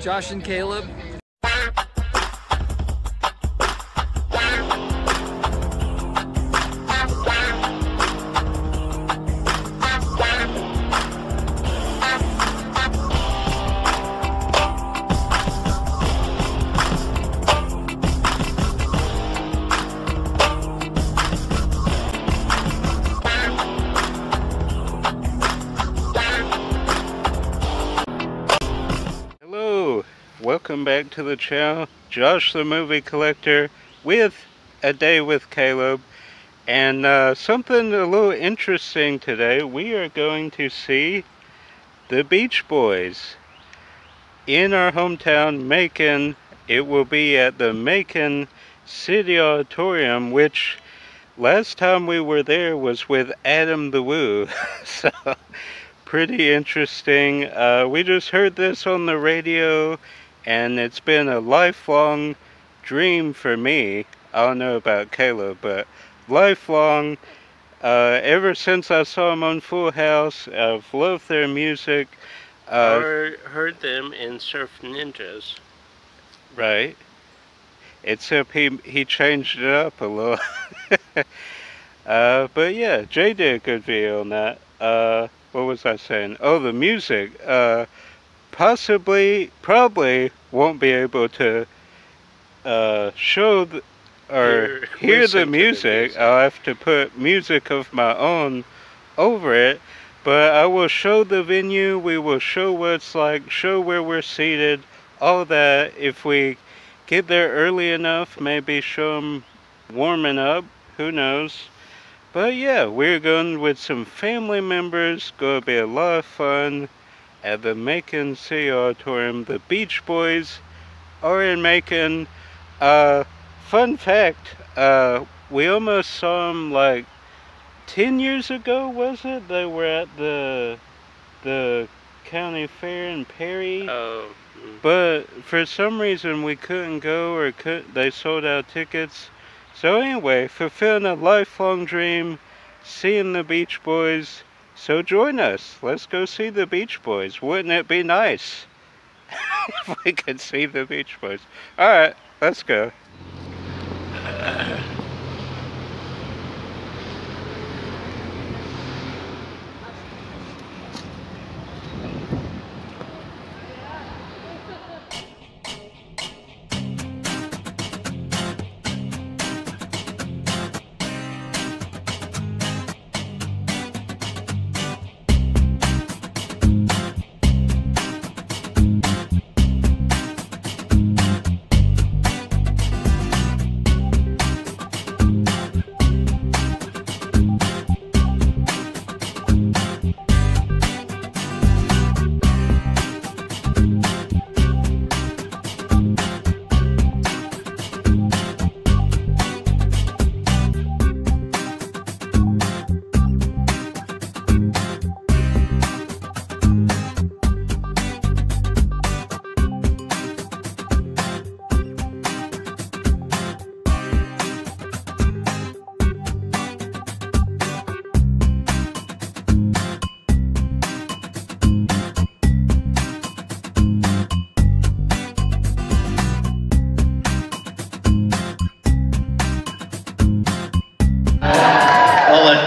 Josh and Caleb. Welcome back to the channel, Josh the Movie Collector with A Day with Caleb. And something a little interesting today, we are going to see the Beach Boys in our hometown, Macon. It will be at the Macon City Auditorium, which last time we were there was with Adam the Woo. So, pretty interesting. We just heard this on the radio, and it's been a lifelong dream for me. I don't know about Caleb, but lifelong. Ever since I saw them on Full House, I've loved their music. Or heard them in Surf Ninjas. Right. Except he changed it up a little. But yeah, Jay did a good video on that. What was I saying? Oh, the music. Probably won't be able to show or hear the music. I'll have to put music of my own over it, but I will show the venue. We will show what it's like, show where we're seated, all that. If we get there early enough, maybe show them warming up, who knows. But yeah, we're going with some family members. Gonna be a lot of fun at the Macon City Auditorium. The Beach Boys are in Macon. Fun fact, we almost saw them like 10 years ago, was it? They were at the county fair in Perry. Oh. But for some reason we couldn't go, or they sold out tickets. So anyway, fulfilling a lifelong dream, seeing the Beach Boys. So join us. Let's go see the Beach Boys. Wouldn't it be nice if we could see the Beach Boys? Alright, let's go.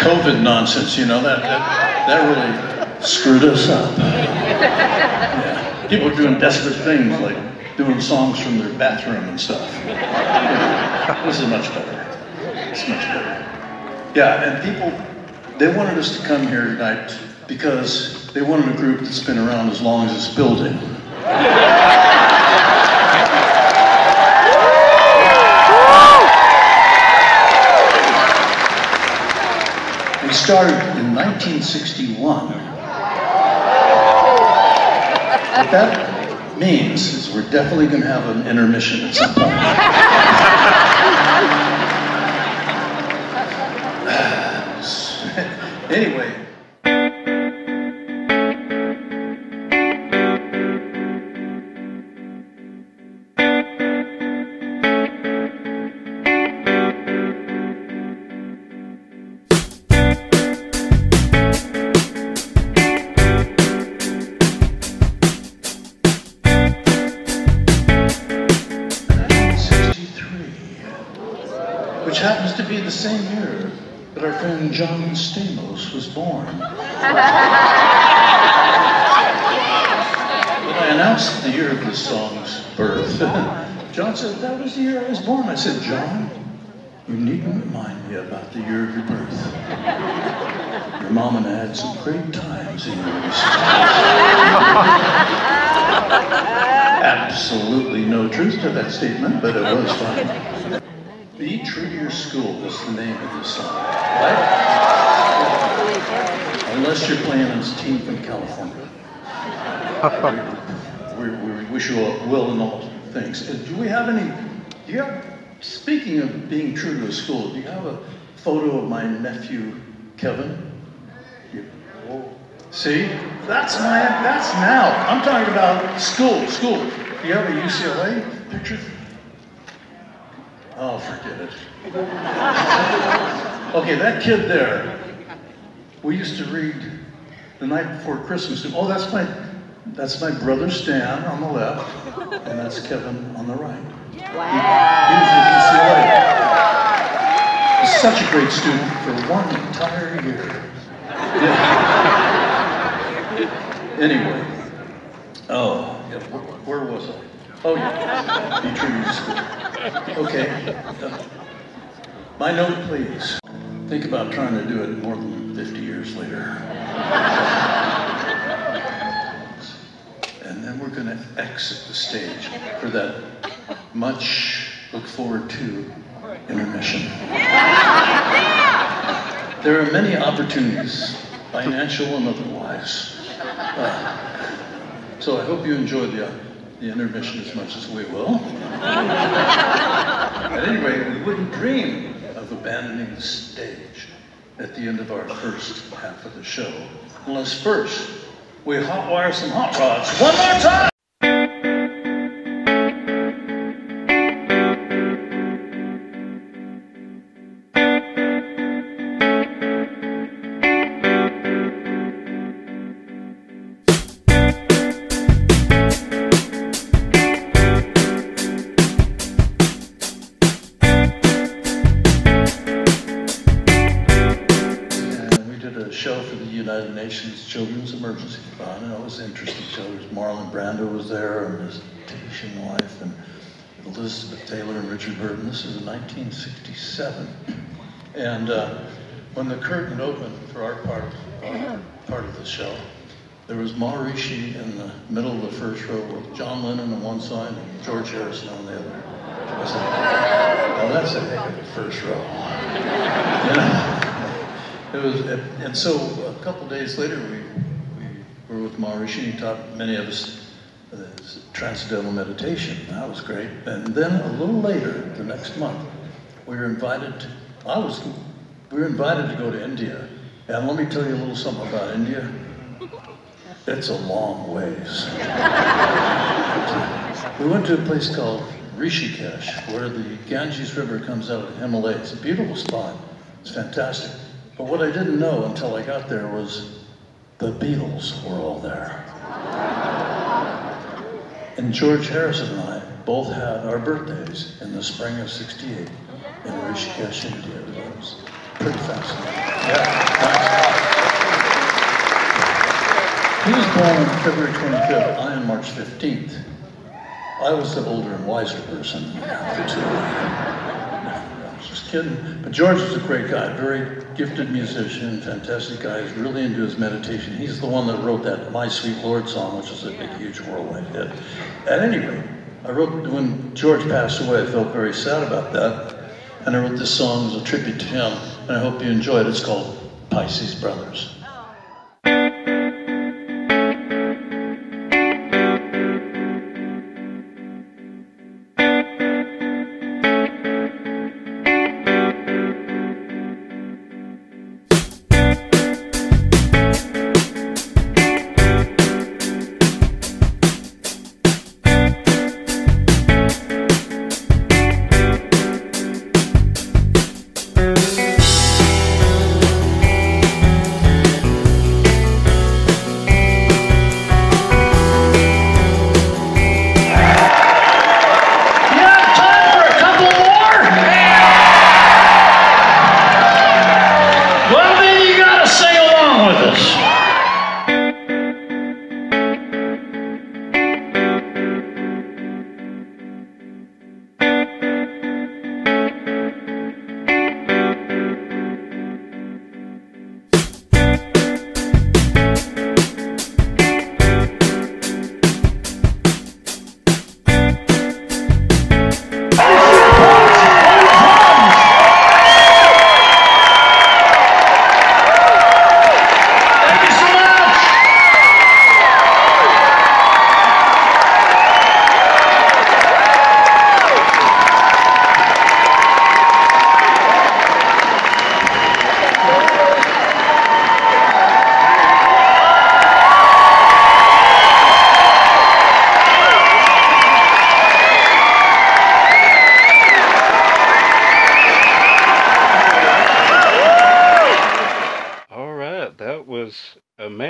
COVID nonsense, you know, that really screwed us up. Yeah. People are doing desperate things like doing songs from their bathroom and stuff. Yeah. This is much better. It's much better. Yeah, and people, they wanted us to come here tonight because they wanted a group that's been around as long as this building. We started in 1961. What that means is we're definitely going to have an intermission at some point. Anyway. happens to be the same year that our friend John Stamos was born. When I announced the year of this song's birth, John said, that was the year I was born. I said, John, you needn't remind me about the year of your birth. Your mom and I had some great times in your Absolutely no truth to that statement, but it was fun. Be True to Your School was the name of this song, right? Unless you're playing as a team from California. We wish you all well in all things. Do we have any, speaking of being true to a school, do you have a photo of my nephew, Kevin? See, that's now. I'm talking about school. Do you have a UCLA picture? Oh, forget it. Okay, that kid there, we used to read the night before Christmas. Oh, that's my brother Stan on the left, and that's Kevin on the right. Wow. He was at UCLA. He's such a great student for one entire year. Yeah. Anyway, oh, yeah, where was I? Oh, yeah, be true to your school. Okay, my note, please. Think about trying to do it more than 50 years later. And then we're going to exit the stage for that much look forward to intermission. There are many opportunities, financial and otherwise. So I hope you enjoyed the intermission as much as we will. At any rate, we wouldn't dream of abandoning the stage at the end of our first half of the show, unless first we hotwire some hot rods one more time! Children's Emergency Fund, and it was an interesting show. Marlon Brando was there, and his Tahitian wife, and Elizabeth Taylor and Richard Burton. This is in 1967. And when the curtain opened for our part of the show, there was Maharishi in the middle of the first row with John Lennon on one side and George Harrison on the other. I said, well, that's a heck of a first row. Yeah. It was, and so a couple days later, we were with Maharishi. He taught many of us transcendental meditation. That was great. And then a little later, the next month, we were invited to go to India. And let me tell you a little something about India. It's a long ways. We went to a place called Rishikesh, where the Ganges River comes out of the Himalayas. It's a beautiful spot. It's fantastic. But what I didn't know until I got there was the Beatles were all there. And George Harrison and I both had our birthdays in the spring of '68 in Rishikesh, India. It was pretty fascinating. Yeah, thanks. He was born on February 25th, I on March 15th. I was the older and wiser person of the two. Just kidding. But George is a great guy, very gifted musician, fantastic guy. He's really into his meditation. He's the one that wrote that My Sweet Lord song, which is a big, huge worldwide hit. At any rate, when George passed away, I felt very sad about that. And I wrote this song as a tribute to him, and I hope you enjoy it. It's called Pisces Brothers.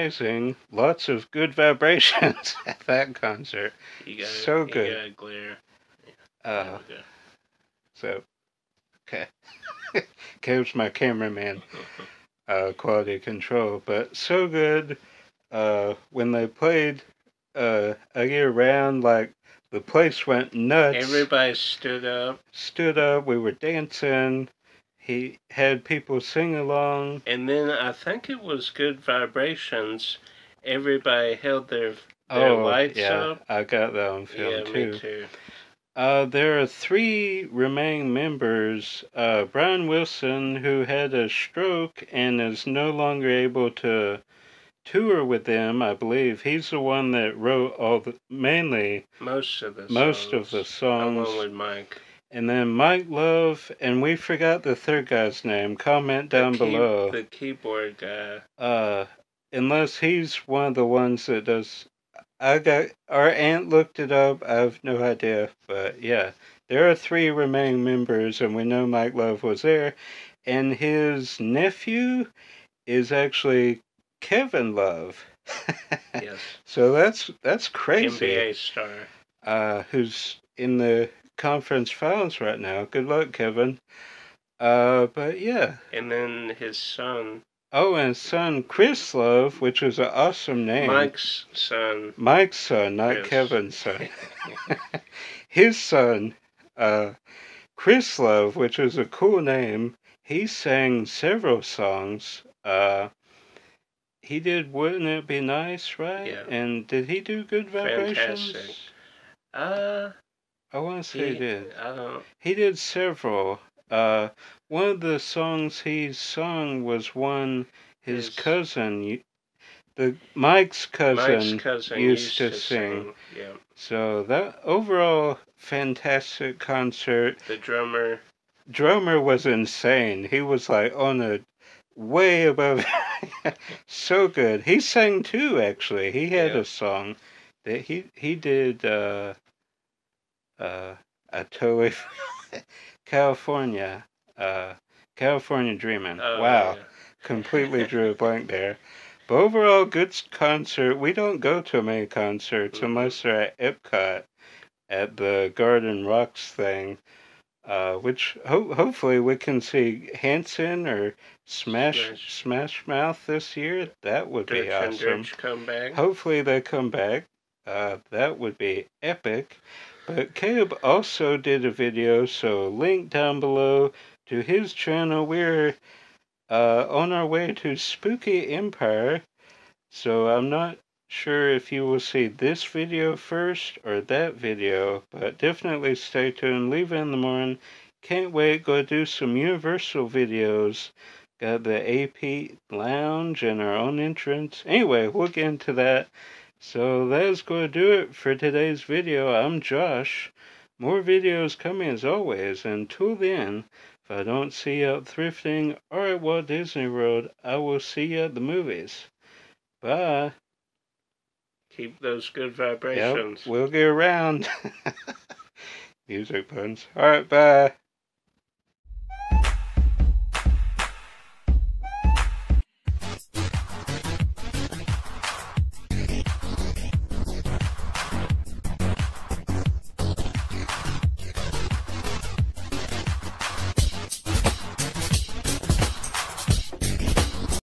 amazing. Lots of good vibrations at that concert. So good. You got glare. So, okay. Caleb's my cameraman. Quality control. But so good. When they played a year round, like, the place went nuts. Everybody stood up. We were dancing. He had people sing along. And then I think it was good vibrations. Everybody held their lights up. I got that on film too. Me too. There are 3 remaining members. Brian Wilson, who had a stroke and is no longer able to tour with them, I believe. He's the one that wrote most of the songs. Along with Mike. And then Mike Love, and we forgot the third guy's name. Comment down below. The keyboard guy. Unless he's one of the ones that does. Our aunt looked it up. I have no idea, but yeah, there are 3 remaining members, and we know Mike Love was there, and his nephew is actually Kevin Love. Yes. So that's crazy. NBA star. Who's in the conference finals right now. Good luck, Kevin. But yeah. And then his son. Oh, and his son, Chris Love, which is an awesome name. Mike's son, not Chris. Kevin's son. His son, Chris Love, which is a cool name. He sang several songs. He did Wouldn't It Be Nice, right? Yeah. And did he do Good Vibrations? Fantastic. I want to say he did. I don't. He did several. One of the songs he sung was one his cousin, Mike's cousin used to sing. Yeah. So that overall fantastic concert. The drummer was insane. He was like on a way above. So good. He sang too. Actually, he had a song that he did. I totally. California Dreamin'. Wow. Yeah. Completely drew a blank there. But overall, good concert. We don't go to many concerts unless they're at Epcot at the Garden Rocks thing, which hopefully we can see Hanson or Smash Mouth this year. That would be awesome. Come back. Hopefully they come back. That would be epic. But Caleb also did a video, so link down below to his channel. We're on our way to Spooky Empire, so I'm not sure if you will see this video first or that video, but definitely stay tuned. Leave it in the morning. Can't wait. Go do some Universal videos. Got the AP Lounge and our own entrance. Anyway, we'll get into that. So that's going to do it for today's video. I'm Josh. More videos coming as always. Until then, if I don't see you out thrifting or at Walt Disney World, I will see you at the movies. Bye. Keep those good vibrations. Yep, we'll get around. Music puns. Alright, bye.